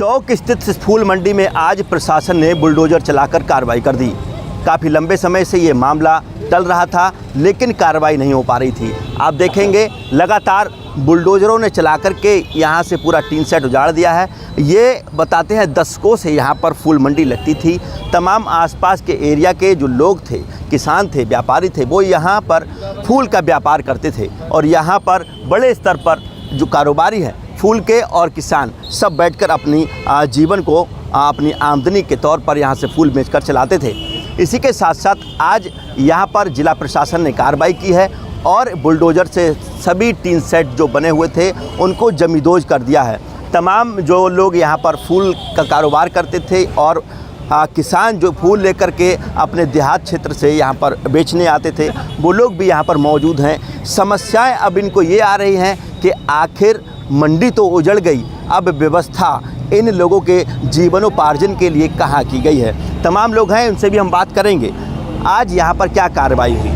चौक स्थित फूल मंडी में आज प्रशासन ने बुलडोजर चलाकर कार्रवाई कर दी। काफ़ी लंबे समय से ये मामला टल रहा था, लेकिन कार्रवाई नहीं हो पा रही थी। आप देखेंगे लगातार बुलडोजरों ने चला कर के यहाँ से पूरा टीन सेट उजाड़ दिया है। ये बताते हैं दशकों से यहाँ पर फूल मंडी लगती थी। तमाम आसपास के एरिया के जो लोग थे, किसान थे, व्यापारी थे, वो यहाँ पर फूल का व्यापार करते थे और यहाँ पर बड़े स्तर पर जो कारोबारी हैं फूल के और किसान सब बैठकर अपनी जीवन को अपनी आमदनी के तौर पर यहाँ से फूल बेचकर चलाते थे। इसी के साथ साथ आज यहाँ पर जिला प्रशासन ने कार्रवाई की है और बुलडोज़र से सभी टीन सेट जो बने हुए थे उनको जमींदोज कर दिया है। तमाम जो लोग यहाँ पर फूल का कारोबार करते थे और किसान जो फूल लेकर के अपने देहात क्षेत्र से यहाँ पर बेचने आते थे, वो लोग भी यहाँ पर मौजूद हैं। समस्याएं अब इनको ये आ रही हैं कि आखिर मंडी तो उजड़ गई, अब व्यवस्था इन लोगों के जीवनोपार्जन के लिए कहाँ की गई है। तमाम लोग हैं, उनसे भी हम बात करेंगे। आज यहाँ पर क्या कार्रवाई हुई?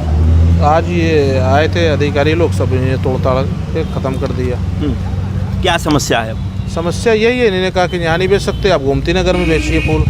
आज ये आए थे अधिकारी लोग, सब इन्हें तोड़ ताड़ के ख़त्म कर दिया। क्या समस्या है? समस्या यही है, इन्होंने कहा कि यहाँ नहीं बेच सकते, आप गोमती नगर में बेचिए फूल।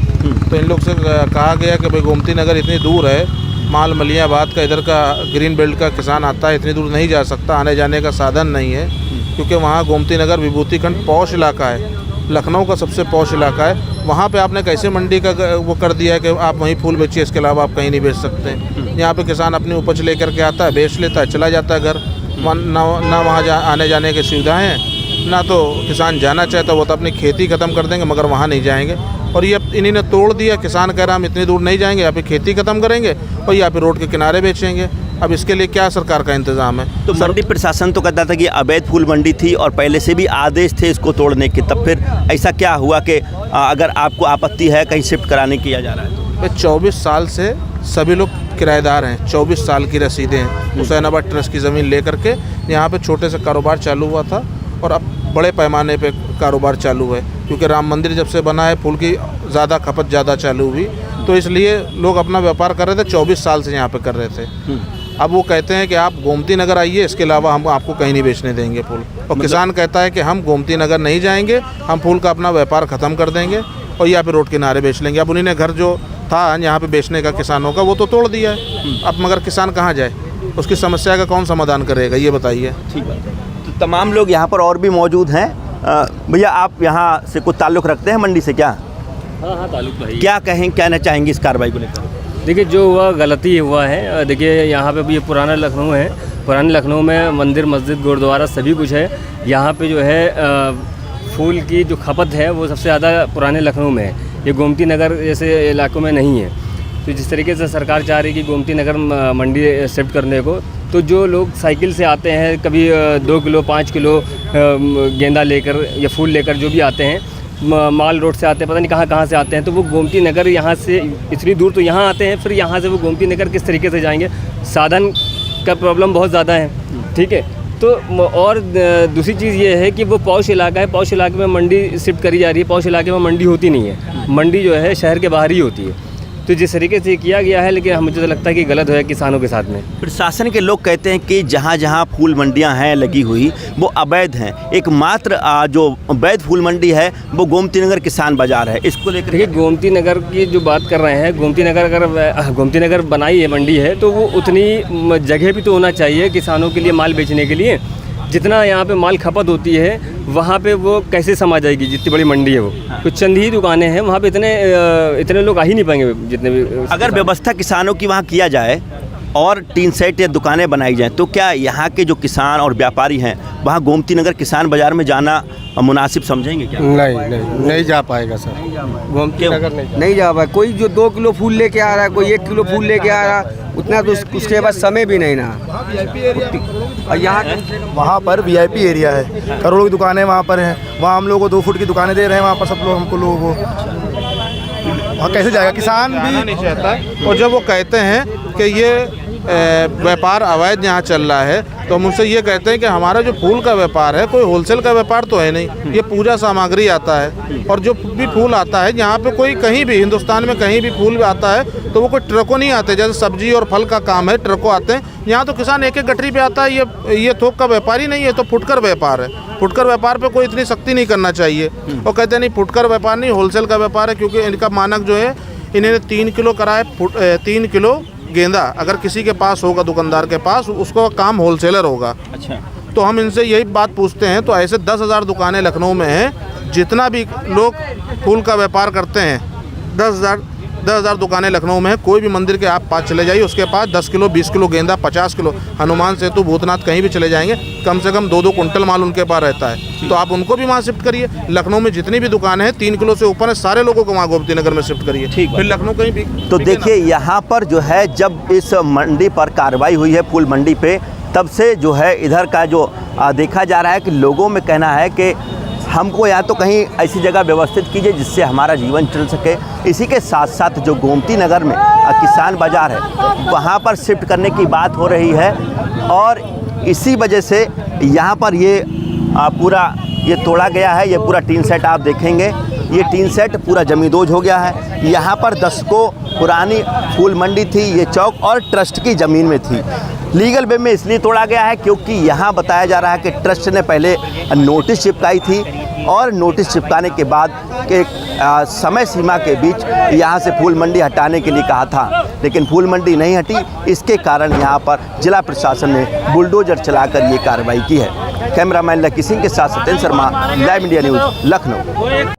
तो इन लोग से कहा गया कि भाई गोमती नगर इतनी दूर है, माल मलियाबाद का इधर का ग्रीन बेल्ट का किसान आता है, इतनी दूर नहीं जा सकता, आने जाने का साधन नहीं है, क्योंकि वहाँ गोमती नगर विभूति खंड पौष इलाका है, लखनऊ का सबसे पौष इलाका है। वहाँ पे आपने कैसे मंडी का वो कर दिया है कि आप वहीं फूल बेचिए, इसके अलावा आप कहीं नहीं बेच सकते। यहाँ पे किसान अपनी उपज लेकर के आता है, बेच लेता है, चला जाता है घर। ना वहाँ आने जाने की सुविधाएँ हैं, ना तो किसान जाना चाहता, वो तो अपनी खेती ख़त्म कर देंगे मगर वहाँ नहीं जाएंगे। और ये इन्हीं तोड़ दिया। किसान कह रहा हम इतनी दूर नहीं जाएंगे, या फिर खेती ख़त्म करेंगे और या फिर रोड के किनारे बेचेंगे। अब इसके लिए क्या सरकार का इंतज़ाम है? तो मंडी प्रशासन तो कहता था कि अवैध फूल मंडी थी और पहले से भी आदेश थे इसको तोड़ने के, तब फिर ऐसा क्या हुआ कि अगर आपको आपत्ति है कहीं शिफ्ट कराने किया जा रहा है? 24 साल से सभी लोग किराएदार हैं, 24 साल की रसीदें हैं। हुसैनाबाद ट्रस्ट की ज़मीन लेकर के यहाँ पे छोटे से कारोबार चालू हुआ था और अब बड़े पैमाने पे कारोबार चालू है, क्योंकि राम मंदिर जब से बना है फूल की ज़्यादा खपत ज़्यादा चालू हुई, तो इसलिए लोग अपना व्यापार कर रहे थे। 24 साल से यहाँ पे कर रहे थे। अब वो कहते हैं कि आप गोमती नगर आइए, इसके अलावा हम आपको कहीं नहीं बेचने देंगे फूल। और किसान कहता है कि हम गोमती नगर नहीं जाएंगे, हम फूल का अपना व्यापार ख़त्म कर देंगे और या फिर रोड किनारे बेच लेंगे। अब उन्हीं ने घर जो था यहाँ पे बेचने का किसानों का, वो तो तोड़ दिया है। अब मगर किसान कहाँ जाए, उसकी समस्या का कौन समाधान करेगा, ये बताइए। ठीक है, तो तमाम लोग यहाँ पर और भी मौजूद हैं। भैया, आप यहाँ से कुछ ताल्लुक़ रखते हैं मंडी से क्या? हाँ, ताल्लुक़ भाई। क्या कहना चाहेंगे इस कार्रवाई को लेकर? देखिए, जो हुआ गलती हुआ है। देखिए, यहाँ पे भी ये पुराना लखनऊ है, पुराने लखनऊ में मंदिर मस्जिद गुरुद्वारा सभी कुछ है। यहाँ पे जो है फूल की जो खपत है वो सबसे ज़्यादा पुराने लखनऊ में है, ये गोमती नगर जैसे इलाकों में नहीं है। तो जिस तरीके से सरकार चाह रही है कि गोमती नगर मंडी शिफ्ट करने को, तो जो लोग साइकिल से आते हैं, कभी 2 किलो 5 किलो गेंदा लेकर या फूल लेकर जो भी आते हैं, माल रोड से आते हैं, पता नहीं कहाँ से आते हैं, तो वो गोमती नगर यहाँ से इतनी दूर तो यहाँ आते हैं, फिर यहाँ से वो गोमती नगर किस तरीके से जाएंगे? साधन का प्रॉब्लम बहुत ज़्यादा है, ठीक है। तो और दूसरी चीज़ ये है कि वो पौष इलाका है, पौष इलाके में मंडी शिफ्ट करी जा रही है। पौष इलाके में मंडी होती नहीं है, मंडी जो है शहर के बाहर ही होती है। तो जिस तरीके से किया गया है, लेकिन मुझे तो लगता है कि गलत है किसानों के साथ में। प्रशासन के लोग कहते हैं कि जहाँ जहाँ फूल मंडियाँ हैं लगी हुई वो अवैध हैं, एकमात्र जो वैध फूल मंडी है वो गोमती नगर किसान बाज़ार है। इसको लेकर देखिए, गोमती नगर की जो बात कर रहे हैं, गोमती नगर अगर गोमती नगर बनाई है मंडी है, तो वो उतनी जगह भी तो होना चाहिए किसानों के लिए माल बेचने के लिए। जितना यहाँ पे माल खपत होती है वहाँ पे वो कैसे समा जाएगी? जितनी बड़ी मंडी है वो, कुछ चंद ही दुकानें हैं वहाँ पे, इतने लोग आ ही नहीं पाएंगे जितने भी। अगर व्यवस्था किसानों की वहाँ किया जाए और टीन सेट या दुकानें बनाई जाएं, तो क्या यहाँ के जो किसान और व्यापारी हैं वहाँ गोमती नगर किसान बाज़ार में जाना मुनासिब समझेंगे क्या? नहीं जा पाएगा सर, गोमती नगर नहीं जा पाएगा। कोई जो 2 किलो फूल लेके आ रहा है, कोई 1 किलो फूल लेके आ रहा है, उतना तो उसके पास समय भी नहीं ना। और यहाँ वहाँ पर VIP एरिया है, करोड़ों की दुकानें वहाँ पर हैं। वहाँ हम लोगों को 2 फुट की दुकानें दे रहे हैं, वहाँ पर सब लोग हमको लोगों को, वहाँ कैसे जाएगा? किसान भी नहीं चाहता। और जब वो कहते हैं कि ये व्यापार अवैध यहाँ चल रहा है, तो हम उनसे ये कहते हैं कि हमारा जो फूल का व्यापार है कोई होलसेल का व्यापार तो है नहीं, ये पूजा सामग्री आता है। और जो भी फूल आता है यहाँ पे, कोई कहीं भी हिंदुस्तान में कहीं भी फूल आता है तो वो कोई ट्रकों नहीं आते, जैसे सब्जी और फल का काम है ट्रकों आते हैं। यहाँ तो किसान एक एक गठरी पे आता है। ये थोक का व्यापारी नहीं है, तो फुटकर व्यापार है। फुटकर व्यापार पे कोई इतनी सख्ती नहीं करना चाहिए। वो कहते हैं नहीं, फुटकर व्यापार नहीं, होलसेल का व्यापार है, क्योंकि इनका मानक जो है, इन्होंने 3 किलो करा है, 3 किलो गेंदा अगर किसी के पास होगा, दुकानदार के पास, उसको काम होलसेलर होगा। अच्छा, तो हम इनसे यही बात पूछते हैं। तो ऐसे 10,000 दुकानें लखनऊ में हैं। जितना भी लोग फूल का व्यापार करते हैं, 10,000 दुकानें लखनऊ में हैं। कोई भी मंदिर के आप पास चले जाइए, उसके पास 10 किलो 20 किलो गेंदा, 50 किलो, हनुमान सेतु, भूतनाथ, कहीं भी चले जाएंगे, कम से कम 2-2 कुंटल माल उनके पास रहता है। तो आप उनको भी वहाँ शिफ्ट करिए। लखनऊ में जितनी भी दुकानें हैं 3 किलो से ऊपर है, सारे लोगों को वहाँ गोमती नगर में शिफ्ट करिए। ठीक, फिर लखनऊ कहीं भी। तो देखिए यहाँ पर जो है, जब इस मंडी पर कार्रवाई हुई है, फूल मंडी पे, तब से जो है इधर का जो देखा जा रहा है कि लोगों में कहना है कि हमको या तो कहीं ऐसी जगह व्यवस्थित कीजिए जिससे हमारा जीवन चल सके। इसी के साथ साथ जो गोमती नगर में किसान बाज़ार है, वहाँ पर शिफ्ट करने की बात हो रही है। और इसी वजह से यहाँ पर ये पूरा ये तोड़ा गया है। ये पूरा टीन सेट आप देखेंगे, ये टीन सेट पूरा जमींदोज हो गया है। यहाँ पर दशकों पुरानी फूल मंडी थी, ये चौक और ट्रस्ट की ज़मीन में थी। लीगल वे में इसलिए तोड़ा गया है क्योंकि यहाँ बताया जा रहा है कि ट्रस्ट ने पहले नोटिस चिपकाई थी, और नोटिस चिपकाने के बाद के समय सीमा के बीच यहाँ से फूल मंडी हटाने के लिए कहा था, लेकिन फूल मंडी नहीं हटी। इसके कारण यहाँ पर जिला प्रशासन ने बुलडोजर चलाकर ये कार्रवाई की है। कैमरामैन लकी सिंह के साथ Satyendra Sharma, live India news, Lucknow.